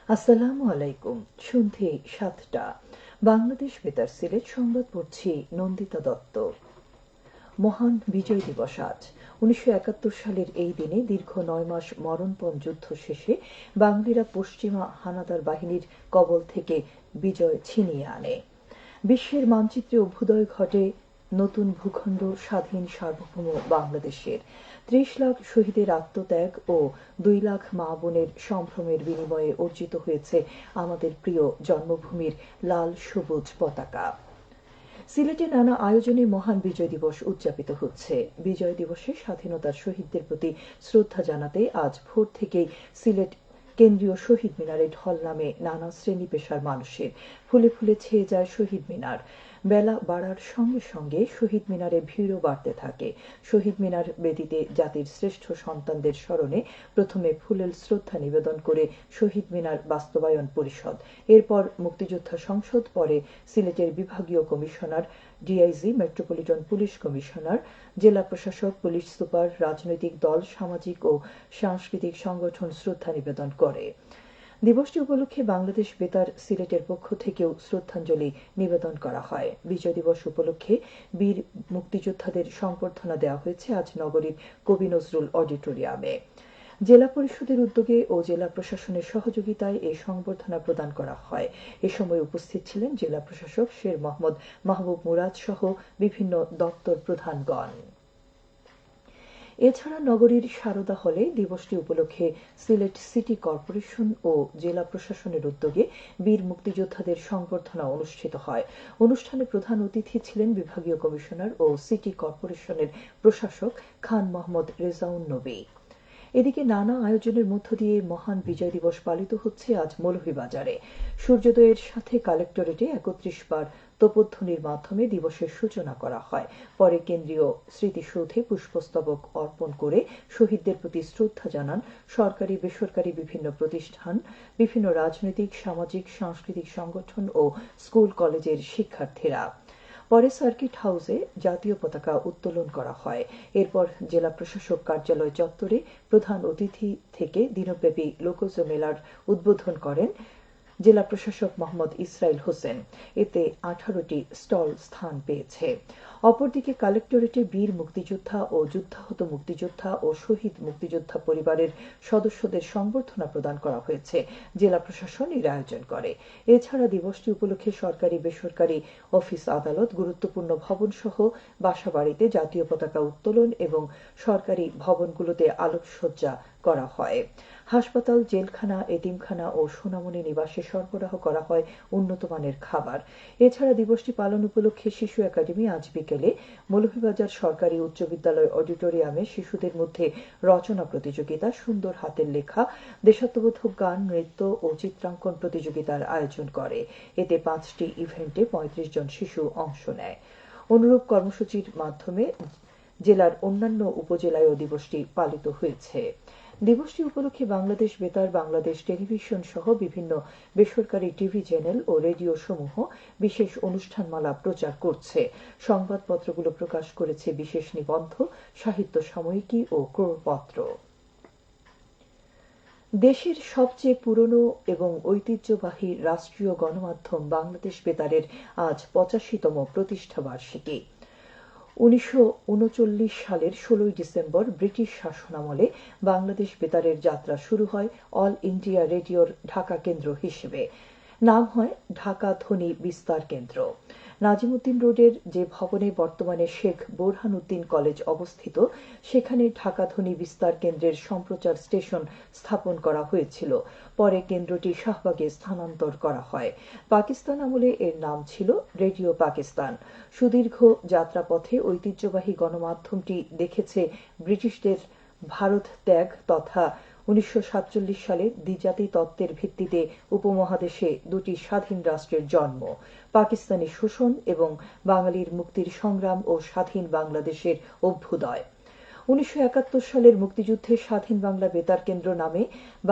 আসসালামু আলাইকুম। সন্ধে ৭টা। বাংলাদেশ বেতার সিলেট সংবাদ পড়ছি নন্দিতা দত্ত। মহান বিজয় দিবস আজ। ১৯৭১ সালের এই দিনে দীর্ঘ ৯ মাস মরণপণ যুদ্ধ শেষে বাঙালিরা পশ্চিমা হানাদার বাহিনীর কবল থেকে বিজয় ছিনিয়ে আনে। বিশ্বের মানচিত্রে অভ্যুদয় ঘটে নতুন ভূখণ্ড স্বাধীন সার্বভৌম বাংলাদেশের। ৩০ লাখ শহীদের আত্মত্যাগ ও ২ লাখ মা বোনের সম্ভ্রমের বিনিময়ে অর্জিত হয়েছে আমাদের প্রিয় জন্মভূমির লাল সবুজ পতাকা। সিলেটে নানা আয়োজনে মহান বিজয় দিবস উদযাপিত হচ্ছে। বিজয় দিবসে স্বাধীনতার শহীদদের প্রতি শ্রদ্ধা জানাতে আজ ভোর থেকেই সিলেট কেন্দ্রীয় শহীদ মিনারে ঢল নামে নানা শ্রেণী পেশার মানুষের। ফুলে ফুলে ছেয়ে যায় শহীদ মিনার। বেলা বাড়ার সঙ্গে সঙ্গে শহীদ মিনারে ভিড়ও বাড়তে থাকে। শহীদ মিনার বেদিতে জাতির শ্রেষ্ঠ সন্তানদের স্মরণে প্রথমে ফুলেল শ্রদ্ধা নিবেদন করে শহীদ মিনার বাস্তবায়ন পরিষদ, এরপর মুক্তিযোদ্ধা সংসদ, পরে সিলেটের বিভাগীয় commissioner, DIG, metropolitan police commissioner, জেলা প্রশাসক, পুলিশ সুপার, রাজনৈতিক দল, সামাজিক ও সাংস্কৃতিক সংগঠন শ্রদ্ধা নিবেদন করে। দিবসটি উপলক্ষে বাংলাদেশ বেতার সিলেটের পক্ষ থেকেও শ্রদ্ধাঞ্জলি নিবেদন করা হয়। বিজয় দিবস উপলক্ষে বীর মুক্তিযোদ্ধাদের সংবর্ধনা দেওয়া হয়েছে আজ নগরীর কবি নজরুল অডিটোরিয়ামে। জেলা পরিষদের উদ্যোগে ও জেলা প্রশাসনের সহযোগিতায় এই সংবর্ধনা প্রদান করা হয়। এ সময় উপস্থিত ছিলেন জেলা প্রশাসক শের মোহাম্মদ মাহবুব মুরাদ সহ বিভিন্ন দপ্তর প্রধানগণ। এছাড়া নগরীর সারদা হলে দিবসটি উপলক্ষে সিলেট সিটি কর্পোরেশন ও জেলা প্রশাসনের উদ্যোগে বীর মুক্তিযোদ্ধাদের সংবর্ধনা অনুষ্ঠিত হয়। অনুষ্ঠানে প্রধান অতিথি ছিলেন বিভাগীয় কমিশনার ও সিটি কর্পোরেশনের প্রশাসক খান মোহাম্মদ রেজাউন নবী। এদিকে নানা আয়োজনের মধ্য দিয়ে মহান বিজয় দিবস পালিত হচ্ছে আজ মৌলভীবাজারে। সূর্যোদয়ের সাথে কালেক্টরেটে ৩১ বার তোপধ্বনির মাধ্যমে দিবসের সূচনা করা হয়। পরে কেন্দ্রীয় স্মৃতিসৌধে পুষ্পস্তবক অর্পণ করে শহীদদের প্রতি শ্রদ্ধা জানান সরকারি বেসরকারি বিভিন্ন প্রতিষ্ঠান, বিভিন্ন রাজনৈতিক, সামাজিক, সাংস্কৃতিক সংগঠন ও স্কুল কলেজের শিক্ষার্থীরা। পরে সার্কিট হাউসে জাতীয় পতাকা উত্তোলন করা হয়। এরপর জেলা প্রশাসক কার্যালয় চত্বরে প্রধান অতিথি থেকে দিনব্যাপী লোকজ মেলার উদ্বোধন করেন জেলা প্রশাসক মোহাম্মদ ইসরাইল হোসেন। এতে 18টি স্টল স্থান পেয়েছে। অপরদিকে কালেক্টরেটে বীর মুক্তিযোদ্ধা ও যুদ্ধাহত মুক্তিযোদ্ধা ও শহীদ মুক্তিযোদ্ধা পরিবারের সদস্যদের সংবর্ধনা প্রদান করা হয়েছে। জেলা প্রশাসন এর আয়োজন করে। এছাড়া দিবসটি উপলক্ষে সরকারি বেসরকারি অফিস আদালত, গুরুত্বপূর্ণ ভবন সহ বাসাবাড়িতে জাতীয় পতাকা উত্তোলন এবং সরকারি ভবনগুলোতে আলোকসজ্জা করা হয়। হাসপাতাল, জেলখানা, এতিমখানা ও সোনামণি নিবাসে সরবরাহ করা হয় উন্নতমানের খাবার। এছাড়া দিবসটি পালন উপলক্ষে শিশু একাডেমি আজ বিকেলে মৌলভীবাজার সরকারি উচ্চ বিদ্যালয় অডিটোরিয়ামে শিশুদের মধ্যে রচনা প্রতিযোগিতা, সুন্দর হাতের লেখা, দেশাত্মবোধক গান, নৃত্য ও চিত্রাঙ্কন প্রতিযোগিতার আয়োজন করে। এতে 5টি ইভেন্টে 35 জন শিশু অংশ নেয়। অনুরূপ কর্মসূচির মাধ্যমে জেলার অন্যান্য উপজেলায়ও দিবসটি পালিত হয়েছে। দিবসটি উপলক্ষে বাংলাদেশ বেতার, বাংলাদেশ টেলিভিশন সহ বিভিন্ন বেসরকারি টিভি চ্যানেল ও রেডিও সমূহ বিশেষ অনুষ্ঠানমালা প্রচার করছে। সংবাদপত্রগুলো প্রকাশ করেছে বিশেষ নিবন্ধ, সাহিত্য সাময়িকী ও ক্রোড়পত্র। দেশের সবচেয়ে পুরনো এবং ঐতিহ্যবাহী রাষ্ট্রীয় গণমাধ্যম বাংলাদেশ বেতারের আজ 85তম প্রতিষ্ঠাবার্ষিকী। 1939 সালের 16 ডিসেম্বর ব্রিটিশ শাসনামলে বাংলাদেশ বেতারের যাত্রা শুরু হয় অল ইন্ডিয়া রেডিওর ঢাকা কেন্দ্র হিসেবে। নাম হয় ঢাকা ধ্বনি বিস্তার কেন্দ্র। নাজিমউদ্দিন রোডের যে ভবনে বর্তমানে শেখ বোরহানউদ্দিন কলেজ অবস্থিত, সেখানে ঢাকা ধ্বনি বিস্তার কেন্দ্রের সম্প্রচার স্টেশন স্থাপন করা হয়েছিল। পরে কেন্দ্রটি শাহবাগে স্থানান্তর করা হয়। পাকিস্তান আমলে এর নাম ছিল রেডিও পাকিস্তান। সুদীর্ঘ যাত্রাপথে ঐতিহ্যবাহী গণমাধ্যমটি দেখেছে ব্রিটিশদের ভারত ত্যাগ তথা 1947 সালে দ্বিজাতি তত্ত্বের ভিত্তিতে উপমহাদেশে দুটি স্বাধীন রাষ্ট্রের জন্ম, পাকিস্তানি শোষণ এবং বাঙালির মুক্তির সংগ্রাম ও স্বাধীন বাংলাদেশের অভ্যুদয়। 1971 সালের মুক্তিযুদ্ধে স্বাধীন বাংলা বেতার কেন্দ্র নামে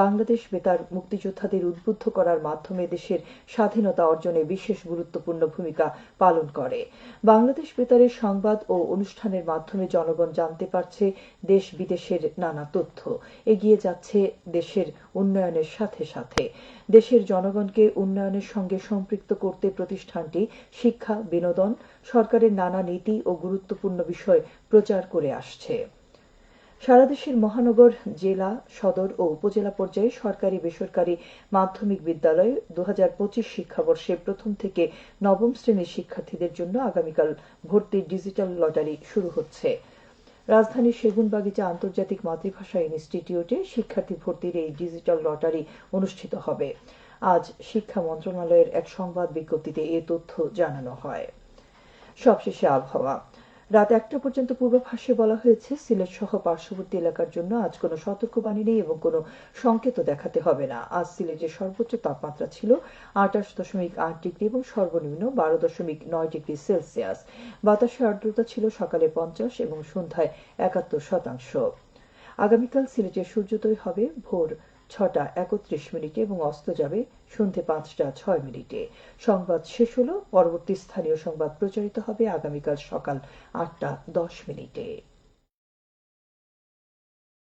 বাংলাদেশ বেতার মুক্তিযোদ্ধাদের উদ্বুদ্ধ করার মাধ্যমে দেশের স্বাধীনতা অর্জনে বিশেষ গুরুত্বপূর্ণ ভূমিকা পালন করে। বাংলাদেশ বেতারের সংবাদ ও অনুষ্ঠানের মাধ্যমে জনগণ জানতে পারছে দেশ বিদেশের নানা তথ্য। এগিয়ে যাচ্ছে দেশের উন্নয়নের সাথে সাথে। দেশের জনগণকে উন্নয়নের সঙ্গে সম্পৃক্ত করতে প্রতিষ্ঠানটি শিক্ষা, বিনোদন, সরকারের নানা নীতি ও গুরুত্বপূর্ণ বিষয় প্রচার করে আসছে। সারা দেশের মহানগর, জেলা, সদর ও উপজেলা পর্যায়ে সরকারি বেসরকারি মাধ্যমিক বিদ্যালয়ে 2025 শিক্ষাবর্ষে প্রথম থেকে নবম শ্রেণীর শিক্ষার্থীদের জন্য আগামীকাল ভর্তির ডিজিটাল লটারি শুরু হচ্ছে। রাজধানীর সেগুনবাগিচা আন্তর্জাতিক মাতৃভাষা ইনস্টিটিউটে শিক্ষার্থী ভর্তির এই ডিজিটাল লটারি অনুষ্ঠিত হবে। আজ শিক্ষা মন্ত্রণালয়ের এক সংবাদ বিজ্ঞপ্তিতে এ তথ্য জানানো হয়। সবশেষে আবহাওয়া। রাত 1টা পর্যন্ত পূর্বাভাসে বলা হয়েছে, সিলেট সহ পার্শ্ববর্তী এলাকার জন্য আজ কোনো সতর্কবাণী নেই এবং কোনো সংকেতও দেখাতে হবে না। আজ সিলেটের সর্বোচ্চ তাপমাত্রা ছিল 28.8 ডিগ্রি এবং সর্বনিম্ন 12.9 ডিগ্রি সেলসিয়াস। বাতাসের আর্দ্রতা ছিল সকালে 50 এবং সন্ধ্যায় 71%। আগামীকাল সিলেটের সূর্যোদয় হবে ভোর 6টা 31 এবং অস্ত যাবে সন্ধে 5টা 6। সংবাদ শেষ হলো। পরবর্তী স্থানীয় সংবাদ প্রচারিত হবে আগামীকাল সকাল 8টা 10।